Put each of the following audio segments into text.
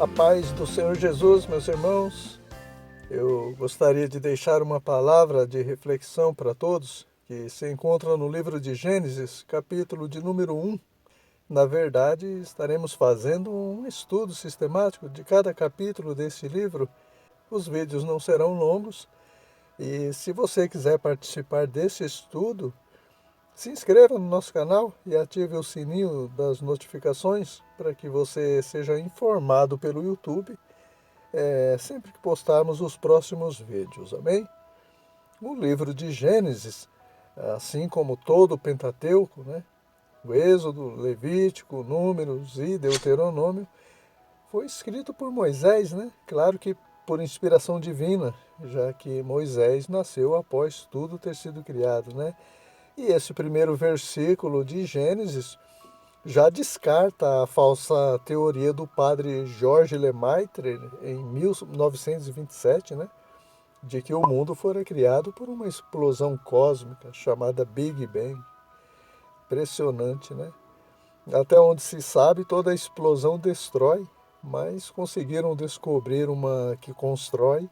A paz do Senhor Jesus, meus irmãos. Eu gostaria de deixar uma palavra de reflexão para todos, que se encontra no livro de Gênesis, capítulo de número 1. Na verdade, estaremos fazendo um estudo sistemático de cada capítulo desse livro. Os vídeos não serão longos, e se você quiser participar desse estudo, se inscreva no nosso canal e ative o sininho das notificações para que você seja informado pelo YouTube sempre que postarmos os próximos vídeos, amém? O livro de Gênesis, assim como todo o Pentateuco, né? O Êxodo, Levítico, Números e Deuteronômio, foi escrito por Moisés, né? Claro que por inspiração divina, já que Moisés nasceu após tudo ter sido criado, né? E esse primeiro versículo de Gênesis já descarta a falsa teoria do padre Georges Lemaitre em 1927, né, de que o mundo fora criado por uma explosão cósmica chamada Big Bang. Impressionante, né? Até onde se sabe, toda explosão destrói, mas conseguiram descobrir uma que constrói,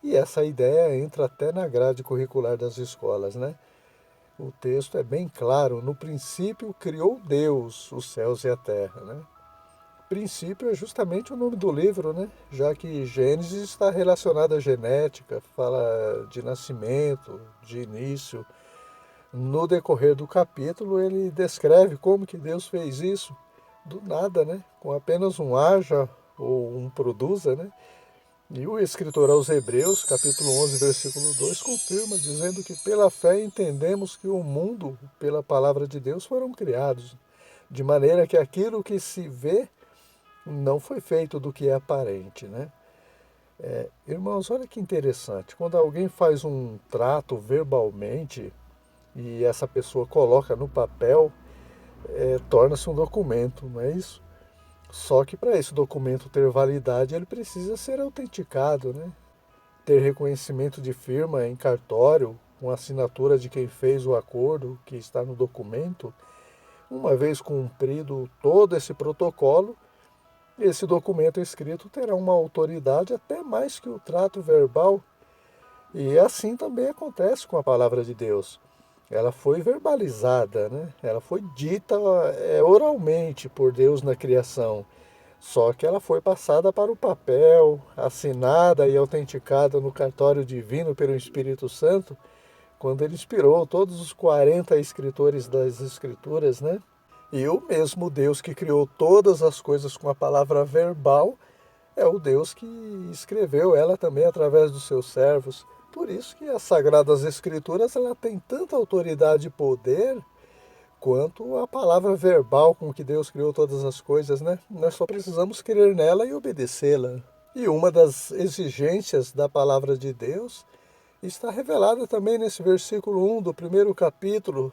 e essa ideia entra até na grade curricular das escolas, né? O texto é bem claro. No princípio criou Deus os céus e a terra, né? Princípio é justamente o nome do livro, né? Já que Gênesis está relacionado à genética, fala de nascimento, de início. No decorrer do capítulo, ele descreve como que Deus fez isso do nada, né? Com apenas um haja ou um produza, né? E o escritor aos Hebreus, capítulo 11, versículo 2, confirma, dizendo que pela fé entendemos que o mundo, pela palavra de Deus, foram criados, de maneira que aquilo que se vê não foi feito do que é aparente, né? Irmãos, olha que interessante, quando alguém faz um trato verbalmente e essa pessoa coloca no papel, torna-se um documento, não é isso? Só que para esse documento ter validade, ele precisa ser autenticado, né? Ter reconhecimento de firma em cartório, com assinatura de quem fez o acordo que está no documento. Uma vez cumprido todo esse protocolo, esse documento escrito terá uma autoridade até mais que o trato verbal. E assim também acontece com a palavra de Deus. Ela foi verbalizada, né? Ela foi dita oralmente por Deus na criação. Só que ela foi passada para o papel, assinada e autenticada no cartório divino pelo Espírito Santo, quando ele inspirou todos os 40 escritores das Escrituras, né? E o mesmo Deus que criou todas as coisas com a palavra verbal é o Deus que escreveu ela também através dos seus servos. Por isso que as Sagradas Escrituras ela tem tanta autoridade e poder quanto a palavra verbal com que Deus criou todas as coisas, né? Nós só precisamos crer nela e obedecê-la. E uma das exigências da palavra de Deus está revelada também nesse versículo 1 do primeiro capítulo.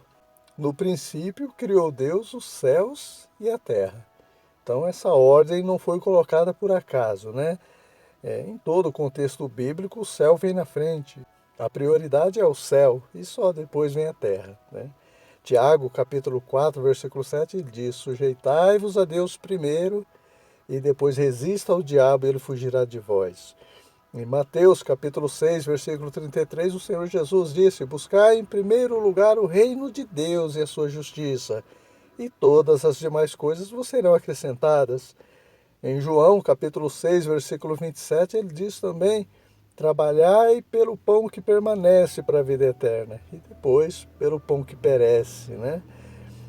No princípio criou Deus os céus e a terra. Então essa ordem não foi colocada por acaso, né? Em todo o contexto bíblico, o céu vem na frente. A prioridade é o céu e só depois vem a terra, né? Tiago, capítulo 4, versículo 7, diz: sujeitai-vos a Deus primeiro e depois resista ao diabo e ele fugirá de vós. Em Mateus, capítulo 6, versículo 33, o Senhor Jesus disse: buscai em primeiro lugar o reino de Deus e a sua justiça, e todas as demais coisas vos serão acrescentadas. Em João, capítulo 6, versículo 27, ele diz também: trabalhai pelo pão que permanece para a vida eterna, e depois pelo pão que perece, né?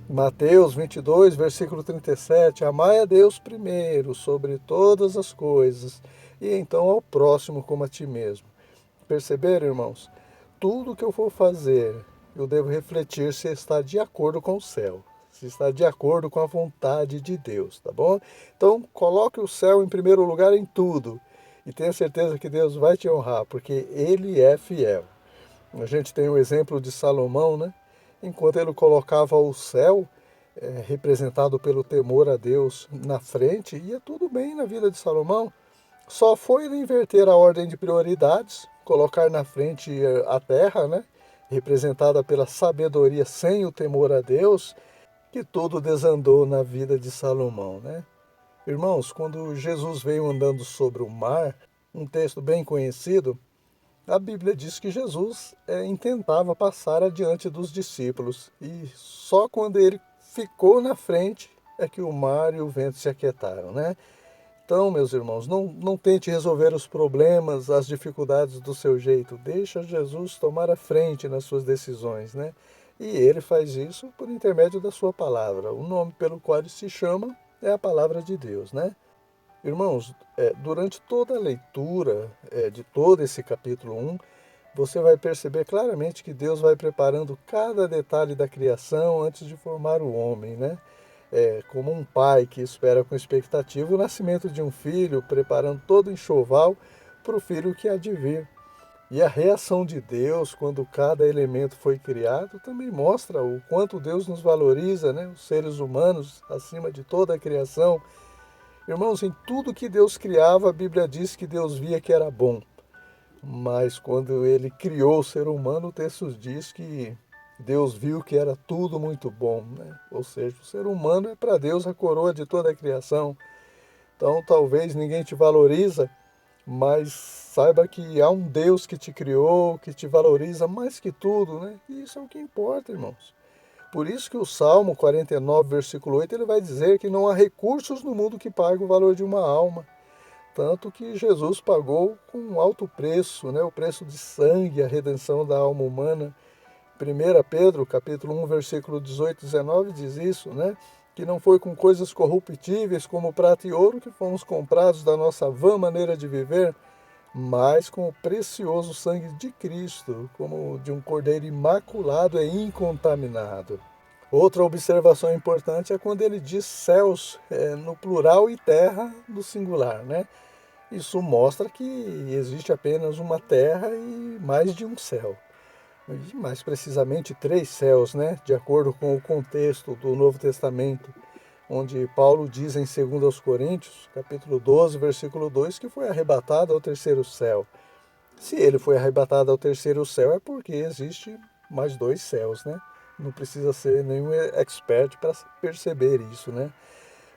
Mateus 22, versículo 37, amai a Deus primeiro, sobre todas as coisas, e então ao próximo como a ti mesmo. Perceberam, irmãos? Tudo que eu for fazer, eu devo refletir se está de acordo com o céu, se está de acordo com a vontade de Deus, tá bom? Então, coloque o céu em primeiro lugar em tudo, e tenha certeza que Deus vai te honrar, porque Ele é fiel. A gente tem o exemplo de Salomão, né? Enquanto ele colocava o céu, representado pelo temor a Deus, na frente, ia tudo bem na vida de Salomão. Só foi ele inverter a ordem de prioridades, colocar na frente a terra, né? Representada pela sabedoria sem o temor a Deus, que tudo desandou na vida de Salomão, né? Irmãos, quando Jesus veio andando sobre o mar, um texto bem conhecido, a Bíblia diz que Jesus intentava passar adiante dos discípulos e só quando ele ficou na frente é que o mar e o vento se aquietaram, né? Então, meus irmãos, não tente resolver os problemas, as dificuldades do seu jeito. Deixa Jesus tomar a frente nas suas decisões, né? E ele faz isso por intermédio da sua palavra. O nome pelo qual ele se chama é a palavra de Deus, né? Irmãos, durante toda a leitura de todo esse capítulo 1, você vai perceber claramente que Deus vai preparando cada detalhe da criação antes de formar o homem, né? Como um pai que espera com expectativa o nascimento de um filho, preparando todo o enxoval para o filho que há de vir. E a reação de Deus quando cada elemento foi criado também mostra o quanto Deus nos valoriza, né? Os seres humanos acima de toda a criação. Irmãos, em tudo que Deus criava, a Bíblia diz que Deus via que era bom. Mas quando ele criou o ser humano, o texto diz que Deus viu que era tudo muito bom, né? Ou seja, o ser humano é para Deus a coroa de toda a criação. Então, talvez ninguém te valoriza, mas saiba que há um Deus que te criou, que te valoriza mais que tudo, né? E isso é o que importa, irmãos. Por isso que o Salmo 49, versículo 8, ele vai dizer que não há recursos no mundo que paguem o valor de uma alma. Tanto que Jesus pagou com um alto preço, né? O preço de sangue, a redenção da alma humana. 1 Pedro, capítulo 1, versículo 18 e 19 diz isso, né? Que não foi com coisas corruptíveis como prata e ouro que fomos comprados da nossa vã maneira de viver, mas com o precioso sangue de Cristo, como de um cordeiro imaculado e incontaminado. Outra observação importante é quando ele diz céus no plural e terra no singular, né? Isso mostra que existe apenas uma terra e mais de um céu. E mais precisamente três céus, né? De acordo com o contexto do Novo Testamento, onde Paulo diz em 2 Coríntios, capítulo 12, versículo 2, que foi arrebatado ao terceiro céu. Se ele foi arrebatado ao terceiro céu é porque existe mais dois céus, né? Não precisa ser nenhum expert para perceber isso, né?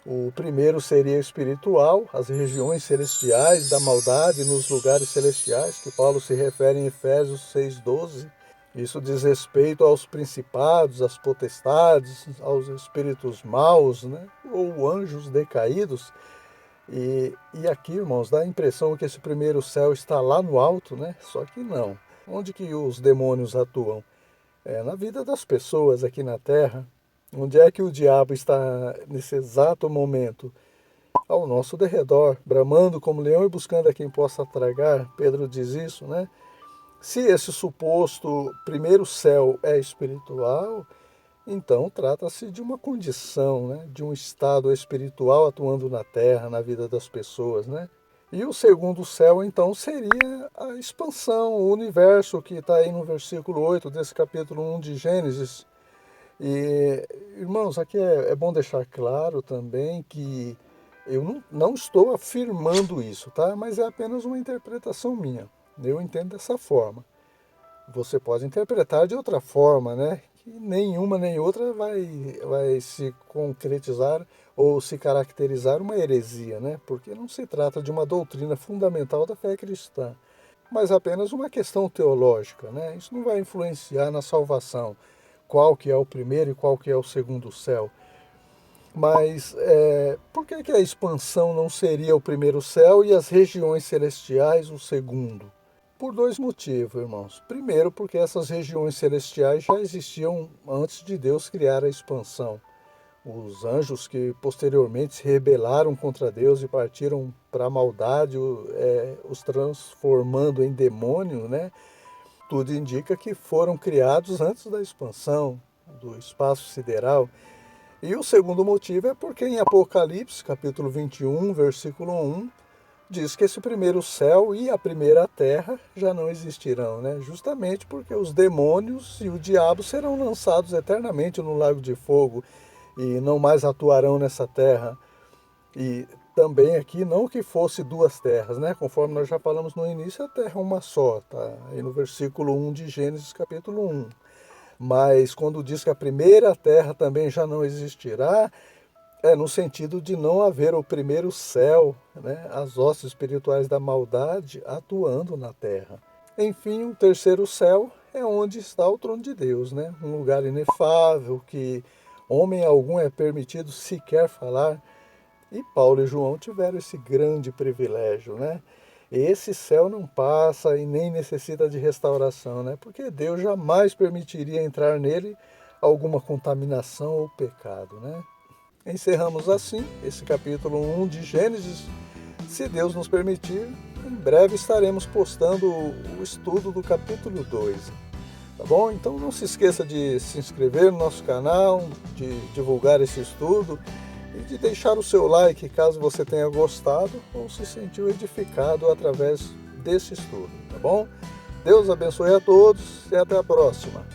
O primeiro seria espiritual, as regiões celestiais da maldade nos lugares celestiais, que Paulo se refere em Efésios 6,12. Isso diz respeito aos principados, às potestades, aos espíritos maus, né? Ou anjos decaídos. E aqui, irmãos, dá a impressão que esse primeiro céu está lá no alto, né? Só que não. Onde que os demônios atuam? Na vida das pessoas aqui na Terra. Onde é que o diabo está nesse exato momento? Ao nosso derredor, bramando como leão e buscando a quem possa tragar. Pedro diz isso, né? Se esse suposto primeiro céu é espiritual, então trata-se de uma condição, né? De um estado espiritual atuando na Terra, na vida das pessoas, né? E o segundo céu, então, seria a expansão, o universo que está aí no versículo 8 desse capítulo 1 de Gênesis. E, irmãos, aqui é bom deixar claro também que eu não estou afirmando isso, tá? Mas é apenas uma interpretação minha. Eu entendo dessa forma. Você pode interpretar de outra forma, né? Que nenhuma nem outra vai se concretizar ou se caracterizar uma heresia, né? Porque não se trata de uma doutrina fundamental da fé cristã, mas apenas uma questão teológica, né? Isso não vai influenciar na salvação, qual que é o primeiro e qual que é o segundo céu. Mas por que a expansão não seria o primeiro céu e as regiões celestiais o segundo? Por dois motivos, irmãos. Primeiro, porque essas regiões celestiais já existiam antes de Deus criar a expansão. Os anjos que posteriormente se rebelaram contra Deus e partiram para a maldade, os transformando em demônio, né? Tudo indica que foram criados antes da expansão do espaço sideral. E o segundo motivo é porque em Apocalipse, capítulo 21, versículo 1, diz que esse primeiro céu e a primeira terra já não existirão, né? Justamente porque os demônios e o diabo serão lançados eternamente no lago de fogo e não mais atuarão nessa terra. E também aqui não que fosse duas terras, né? Conforme nós já falamos no início, a terra é uma só, tá? Aí no versículo 1 de Gênesis, capítulo 1. Mas quando diz que a primeira terra também já não existirá, No sentido de não haver o primeiro céu, né? As hostes espirituais da maldade atuando na terra. Enfim, o terceiro céu é onde está o trono de Deus, né? Um lugar inefável que homem algum é permitido sequer falar. E Paulo e João tiveram esse grande privilégio, né? Esse céu não passa e nem necessita de restauração, né? Porque Deus jamais permitiria entrar nele alguma contaminação ou pecado, né? Encerramos assim esse capítulo 1 de Gênesis. Se Deus nos permitir, em breve estaremos postando o estudo do capítulo 2. Tá bom? Então não se esqueça de se inscrever no nosso canal, de divulgar esse estudo e de deixar o seu like caso você tenha gostado ou se sentiu edificado através desse estudo, tá bom? Deus abençoe a todos e até a próxima.